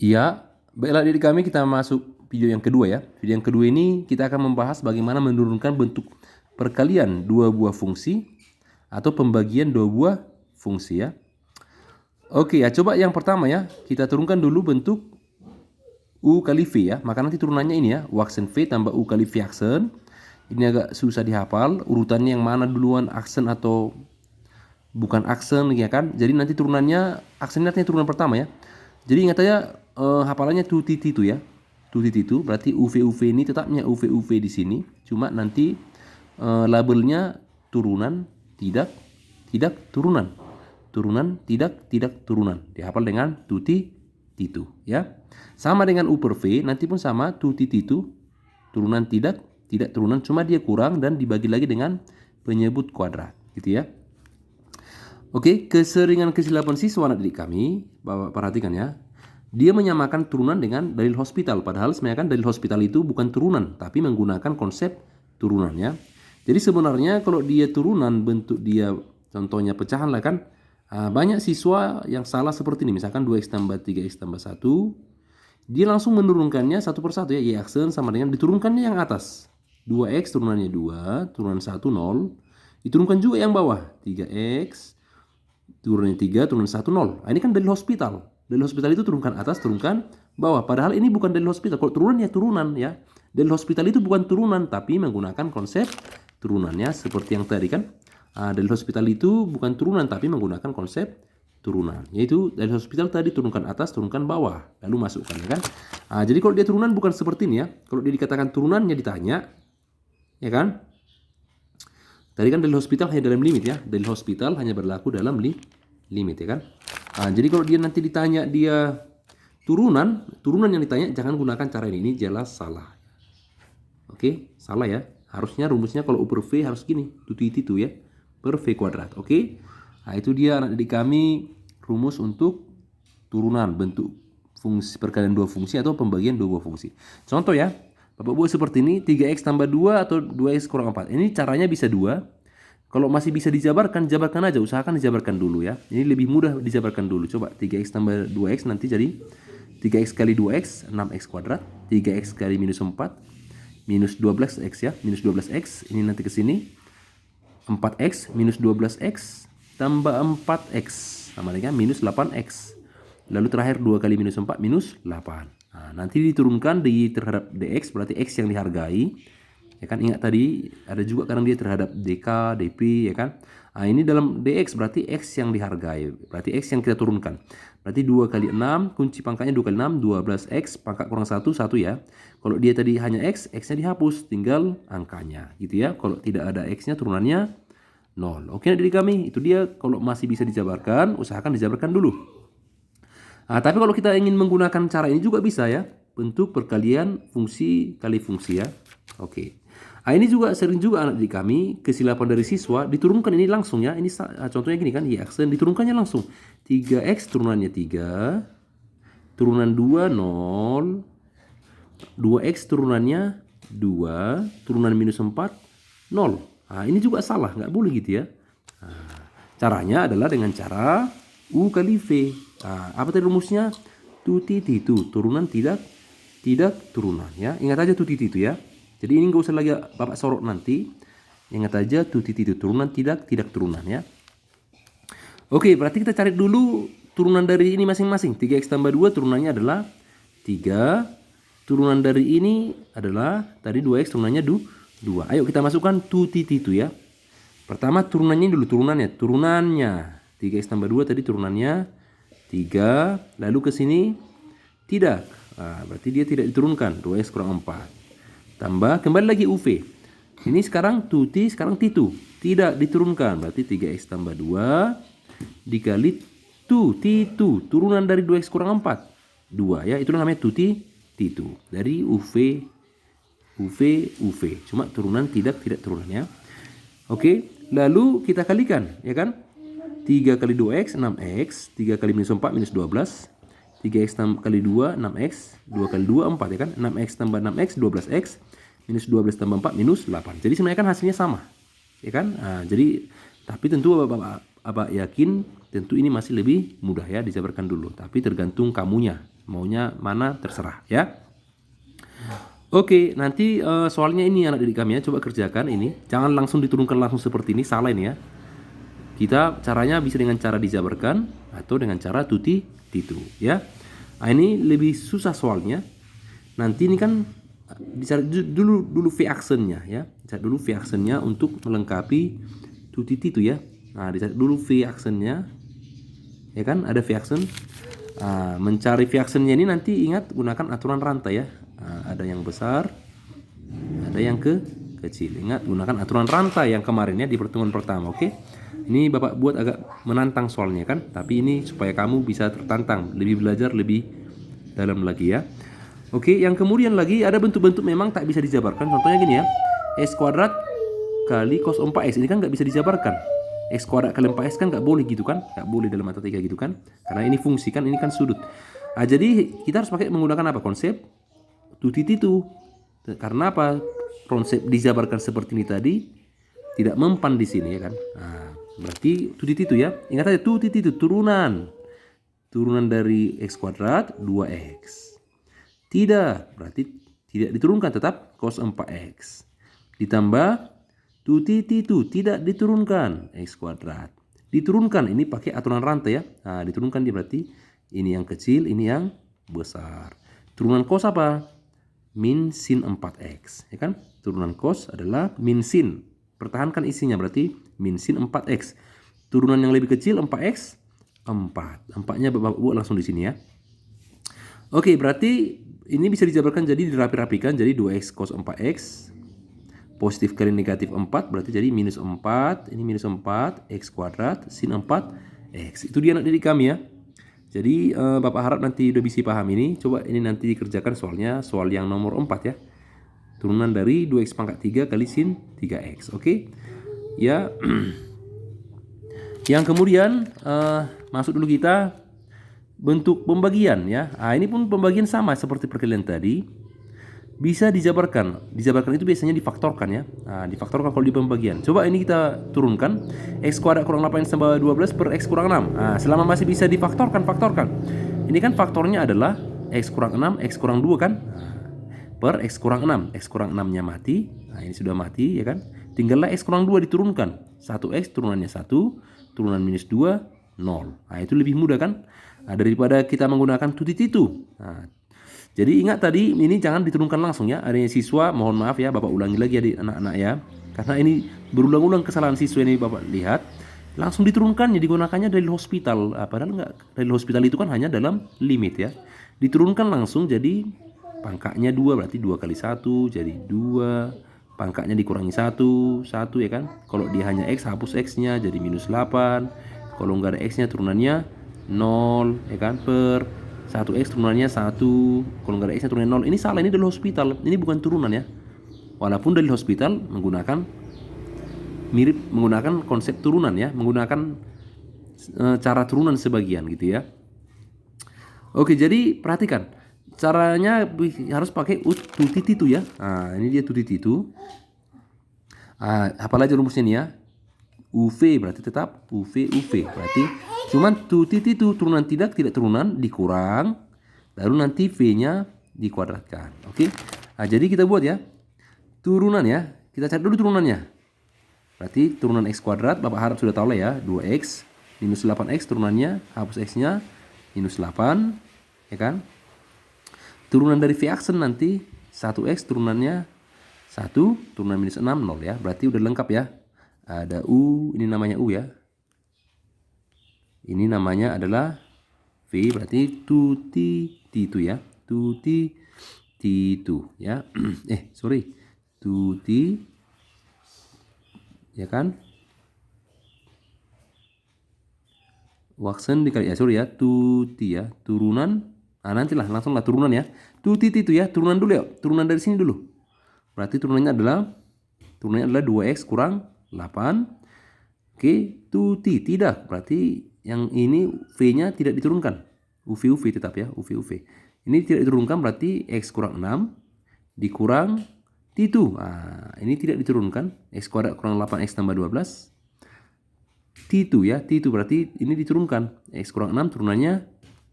Iya, baiklah adik kami, kita masuk video yang kedua ya. Video yang kedua ini kita akan membahas bagaimana menurunkan bentuk perkalian dua buah fungsi atau pembagian dua buah fungsi ya. Oke ya, coba yang pertama ya, kita turunkan dulu bentuk U kali V ya. Maka nanti turunannya ini ya, U aksen V tambah U kali V aksen. Ini agak susah dihafal, urutannya yang mana duluan, aksen atau bukan aksen ya kan. Jadi nanti turunannya, aksennya artinya turunan pertama ya. Jadi ingat aja hafalannya tu titi itu ya. Tu titi itu berarti UV ini tetapnya UV di sini. Cuma nanti labelnya turunan, tidak turunan. Turunan, tidak turunan. Dihafal dengan tu titu ya. Sama dengan U per V, nanti pun sama tu titu. Turunan tidak turunan, cuma dia kurang dan dibagi lagi dengan penyebut kuadrat gitu ya. Oke, keseringan kesilapan siswa anak didik kami, Bapak perhatikan ya. Dia menyamakan turunan dengan dalil hospital, padahal sebenarnya kan dalil hospital itu bukan turunan, tapi menggunakan konsep turunannya. Jadi sebenarnya kalau dia turunan, bentuk dia contohnya pecahan lah kan, banyak siswa yang salah seperti ini. Misalkan 2x tambah 3x tambah 1, dia langsung menurunkannya satu persatu ya, y aksen sama dengan diturunkannya yang atas. 2x turunannya 2, turunan 1 0, diturunkan juga yang bawah, 3x turunnya 3, turun 1, 0. Nah, ini kan dalil hospital. Dalil hospital itu turunkan atas, turunkan bawah. Padahal ini bukan dalil hospital. Kalau turunan ya turunan ya. Dalil hospital itu bukan turunan, tapi menggunakan konsep turunannya seperti yang tadi kan. Dalil hospital itu bukan turunan, tapi menggunakan konsep turunan. Yaitu dalil hospital tadi turunkan atas, turunkan bawah. Lalu masukkan ya kan. Jadi kalau dia turunan bukan seperti ini ya. Kalau dia dikatakan turunannya ditanya, ya kan. Tadi kan dalil hospital hanya dalam limit ya. Dalil hospital hanya berlaku dalam limit ya kan. Jadi kalau dia nanti ditanya dia turunan yang ditanya jangan gunakan cara ini jelas salah. Oke, salah ya. Harusnya rumusnya kalau U per V harus gini, itu ya, per V kuadrat. Oke. Nah, itu dia anak didik kami rumus untuk turunan bentuk fungsi perkalian dua fungsi atau pembagian dua buah fungsi. Contoh ya. Bapak buat seperti ini, 3x tambah 2 atau 2x kurang 4. Ini caranya bisa 2. Kalau masih bisa dijabarkan, jabarkan aja. Usahakan dijabarkan dulu ya. Ini lebih mudah dijabarkan dulu. Coba 3x tambah 2x nanti jadi 3x kali 2x, 6x kuadrat. 3x kali minus 4, minus 12x ya. Minus 12x, ini nanti ke sini. 4x minus 12x tambah 4x. Sama dengan minus 8x. Lalu terakhir 2 kali minus 4, minus 8. Nah, nanti diturunkan di terhadap dx, berarti x yang dihargai. Ya kan, ingat tadi ada juga kadang dia terhadap dk, dp ya kan. Ini dalam dx berarti x yang dihargai, berarti x yang kita turunkan. Berarti 2 kali 6, kunci pangkatnya 2 kali 6, 12x, pangkat kurang 1, 1 ya. Kalau dia tadi hanya x, x-nya dihapus, tinggal angkanya gitu ya. Kalau tidak ada x-nya turunannya 0. Oke adik kami, itu dia kalau masih bisa dijabarkan, usahakan dijabarkan dulu. Tapi kalau kita ingin menggunakan cara ini juga bisa ya. Bentuk perkalian fungsi kali fungsi ya. Oke. Ini juga sering juga anak didik kami kesilapan dari siswa diturunkan ini langsung ya. Ini contohnya gini kan, y aksen diturunkannya langsung. 3x turunannya 3. Turunan 2 0. 2x turunannya 2. Turunan minus 4 0. Ini juga salah, nggak boleh gitu ya. Caranya adalah dengan cara U kali V. Apa tadi rumusnya? Tu titu, turunan tidak turunan ya. Ingat aja tu titu ya. Jadi ini nggak usah lagi Bapak sorot nanti. Ingat aja tu titu, turunan tidak turunan ya. Oke, berarti kita cari dulu turunan dari ini masing-masing. 3x tambah 2 turunannya adalah 3. Turunan dari ini adalah tadi 2x turunannya 2. Ayo kita masukkan tu titu ya. Pertama turunannya dulu, turunannya 3x tambah 2 tadi turunannya 3, lalu ke sini tidak. Berarti dia tidak diturunkan, 2x kurang 4. Tambah, kembali lagi UV. Ini sekarang tuti, sekarang titu. Tidak diturunkan, berarti 3x tambah 2 dikali titu. Turunan dari 2x kurang 4. 2 ya, itu namanya tuti, titu. Dari UV. Cuma turunan tidak turunan ya. Oke, lalu kita kalikan, ya kan? 3 kali 2x, 6x. 3 kali minus 4, minus 12. 3x kali 2, 6x. 2 kali 2, 4 ya kan? 6x tambah 6x, 12x. Minus 12 tambah 4, minus 8. Jadi sebenarnya kan hasilnya sama. Ya kan? Jadi, tapi tentu Bapak yakin tentu ini masih lebih mudah ya, dijabarkan dulu. Tapi tergantung kamunya. Maunya mana terserah ya. Oke, nanti soalnya ini anak didik kami ya, coba kerjakan ini. Jangan langsung diturunkan langsung seperti ini, salah ini ya. Kita caranya bisa dengan cara dijabarkan atau dengan cara tuti titu ya. Nah, ini lebih susah soalnya. Nanti ini kan dicari dulu V actionnya ya. Cari dulu V actionnya untuk melengkapi tuti titu ya. Nah, dicari dulu V actionnya. Ya kan, ada V action. Mencari V actionnya ini nanti ingat gunakan aturan rantai ya. Ada yang besar, ada yang kecil. Ingat gunakan aturan rantai yang kemarin ya di pertemuan pertama. Oke. Ini Bapak buat agak menantang soalnya kan, tapi ini supaya kamu bisa tertantang, lebih belajar lebih dalam lagi ya. Oke, yang kemudian lagi ada bentuk-bentuk memang tak bisa dijabarkan. Contohnya gini ya, x kuadrat kali cos 4x ini kan nggak bisa dijabarkan. X kuadrat kali 4x kan nggak boleh gitu kan, nggak boleh dalam matematika gitu kan, karena ini fungsi kan, ini kan sudut. Jadi kita harus pakai menggunakan apa, konsep tuti titu. Karena apa, konsep dijabarkan seperti ini tadi tidak mempan di sini ya kan. Berarti tuti titu ya. Ingat aja tuti titu turunan dari x kuadrat 2x. Tidak, berarti tidak diturunkan, tetap cos 4x. Ditambah tuti titu tidak diturunkan x kuadrat. Diturunkan ini pakai aturan rantai ya. Diturunkan dia berarti ini yang kecil, ini yang besar. Turunan cos apa? Min sin 4x, ya kan? Turunan cos adalah min sin. Pertahankan isinya berarti min sin 4x. Turunan yang lebih kecil 4x, 4. 4-nya Bapak buat langsung di sini ya. Oke, berarti ini bisa dijabarkan jadi dirapi-rapikan jadi 2x cos 4x. Positif kali negatif 4 berarti jadi minus 4. Ini minus 4 x kuadrat sin 4x. Itu dia anak didik kami ya. Jadi Bapak harap nanti udah bisa paham ini. Coba ini nanti dikerjakan soalnya, soal yang nomor 4 ya. Turunan dari 2x pangkat 3 kali sin 3x. Oke. Ya. Yang kemudian masuk dulu kita bentuk pembagian ya. Ini pun pembagian sama seperti perkalian tadi. Bisa dijabarkan. Dijabarkan itu biasanya difaktorkan ya. Difaktorkan kalau di pembagian. Coba ini kita turunkan. X kuadrat kurang 8 tambah 12 per X kurang 6. Selama masih bisa difaktorkan, faktorkan. Ini kan faktornya adalah X kurang 6, X kurang 2 kan. Per X kurang 6. X kurang 6-nya mati. Ini sudah mati ya kan. Tinggallah X kurang 2 diturunkan. 1X turunannya 1. Turunan minus 2, 0. Itu lebih mudah kan. Daripada kita menggunakan tuti titu. Jadi ingat tadi ini jangan diturunkan langsung ya. Adanya siswa, mohon maaf ya, Bapak ulangi lagi ya anak-anak ya. Karena ini berulang-ulang kesalahan siswa ini Bapak lihat. Langsung diturunkan, ya digunakannya dalil hospital. Padahal enggak, dalil hospital itu kan hanya dalam limit ya. Diturunkan langsung jadi pangkatnya 2 berarti 2 kali 1 jadi 2. Pangkatnya dikurangi 1 ya kan. Kalau dia hanya X hapus X-nya jadi minus 8. Kalau enggak ada X-nya turunannya 0 ya kan, per 1x turunannya 1, kalau nggak ada x nya turunannya 0. Ini salah, ini dalil hospital, ini bukan turunan ya. Walaupun dalil hospital menggunakan konsep turunan ya, menggunakan cara turunan sebagian gitu ya. Oke, jadi perhatikan caranya harus pakai tuti titu ya. Ini dia tuti titu. Apalagi rumusnya nih ya. UV berarti tetap UV berarti cuman tuti titu turunan tidak turunan dikurang, lalu nanti V-nya dikuadratkan. Oke. Jadi kita buat ya. Turunan ya. Kita cari dulu turunannya. Berarti turunan X kuadrat Bapak harap sudah tahu lah ya, 2X minus 8X turunannya, hapus X-nya minus 8 ya kan. Turunan dari V aksen nanti 1X turunannya 1, turunan minus 6 0 ya. Berarti udah lengkap ya. Ada U, ini namanya U ya. Ini namanya adalah V, berarti tuti titu ya. Tuti titu ya. Tuti ya kan. Waksen dikali ya, tuti ya. Turunan. Nantilah langsunglah turunan ya. Tuti titu ya, turunan dulu ya. Turunan dari sini dulu. Berarti turunannya adalah 2x kurang 8. Oke, tuti tidak. Berarti yang ini V-nya tidak diturunkan. UV tetap ya, UV. Ini tidak diturunkan berarti X kurang 6 dikurang titu. Ini tidak diturunkan. X kuadrat kurang 8X tambah 12. Titu ya, titu berarti ini diturunkan. X kurang 6 turunannya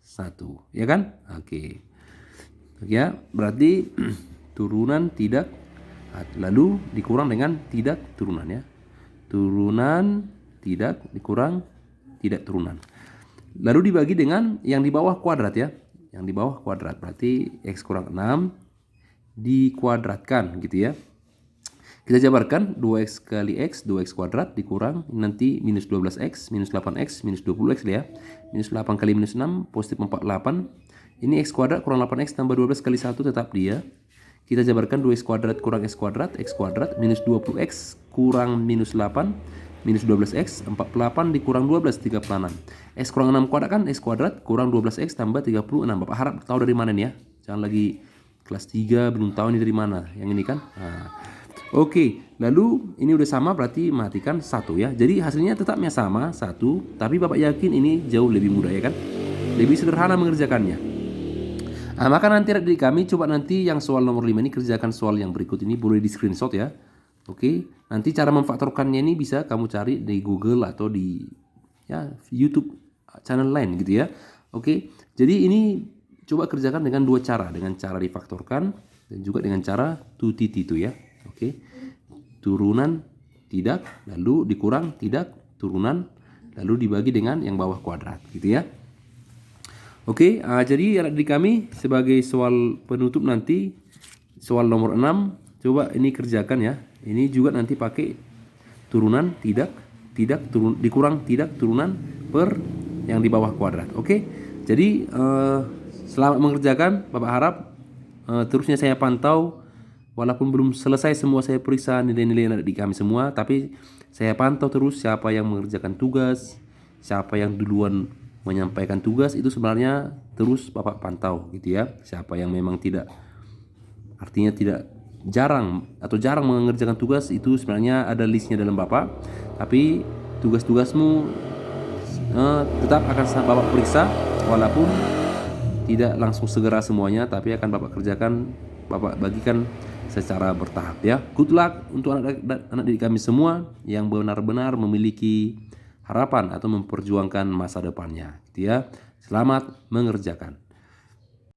1, ya kan? Oke. Ya, berarti turunan tidak, lalu dikurang dengan tidak turunan ya. Turunan tidak dikurang tidak turunan. Lalu dibagi dengan yang di bawah kuadrat ya. Yang di bawah kuadrat berarti X kurang 6 dikuadratkan gitu ya. Kita jabarkan 2x kali x, 2x kuadrat dikurang nanti minus 12x, minus 8x, minus 20x ya. Minus 8 kali minus 6, positif 48. Ini x kuadrat kurang 8x tambah 12 kali 1 tetap dia. Kita jabarkan 2x kuadrat kurang x kuadrat, minus 20x kurang minus 8, minus 12x, 48 dikurang 12, 36. X kurang 6 kuadrat kan x kuadrat kurang 12x tambah 36. Bapak harap tahu dari mana nih ya. Jangan lagi kelas 3 belum tahu ini dari mana. Yang ini kan. Nah. Oke, lalu ini udah sama berarti matikan 1 ya. Jadi hasilnya tetapnya sama 1, tapi Bapak yakin ini jauh lebih mudah ya kan? Lebih sederhana mengerjakannya. Nah, maka nanti adik kami coba nanti yang soal nomor 5 ini kerjakan soal yang berikut ini, boleh di screenshot ya. Oke, nanti cara memfaktorkannya ini bisa kamu cari di Google atau di ya YouTube channel lain gitu ya. Oke, jadi ini coba kerjakan dengan dua cara, dengan cara difaktorkan dan juga dengan cara 2TT itu ya. Oke, turunan tidak, lalu dikurang tidak, turunan, lalu dibagi dengan yang bawah kuadrat, gitu ya. Oke, jadi adik kami sebagai soal penutup nanti, soal nomor 6, coba ini kerjakan ya. Ini juga nanti pakai turunan tidak, dikurang tidak, turunan per yang di bawah kuadrat. Oke, jadi selamat mengerjakan, Bapak harap terusnya saya pantau. Walaupun belum selesai semua saya periksa nilai-nilai yang ada di kami semua, tapi saya pantau terus siapa yang mengerjakan tugas, siapa yang duluan menyampaikan tugas, itu sebenarnya terus Bapak pantau gitu ya. Siapa yang memang tidak, artinya tidak jarang mengerjakan tugas, itu sebenarnya ada listnya dalam Bapak. Tapi tugas-tugasmu tetap akan Bapak periksa, walaupun tidak langsung segera semuanya, tapi akan Bapak kerjakan, Bapak bagikan secara bertahap ya. Good luck untuk anak didik kami semua yang benar-benar memiliki harapan atau memperjuangkan masa depannya gitu ya. Selamat mengerjakan.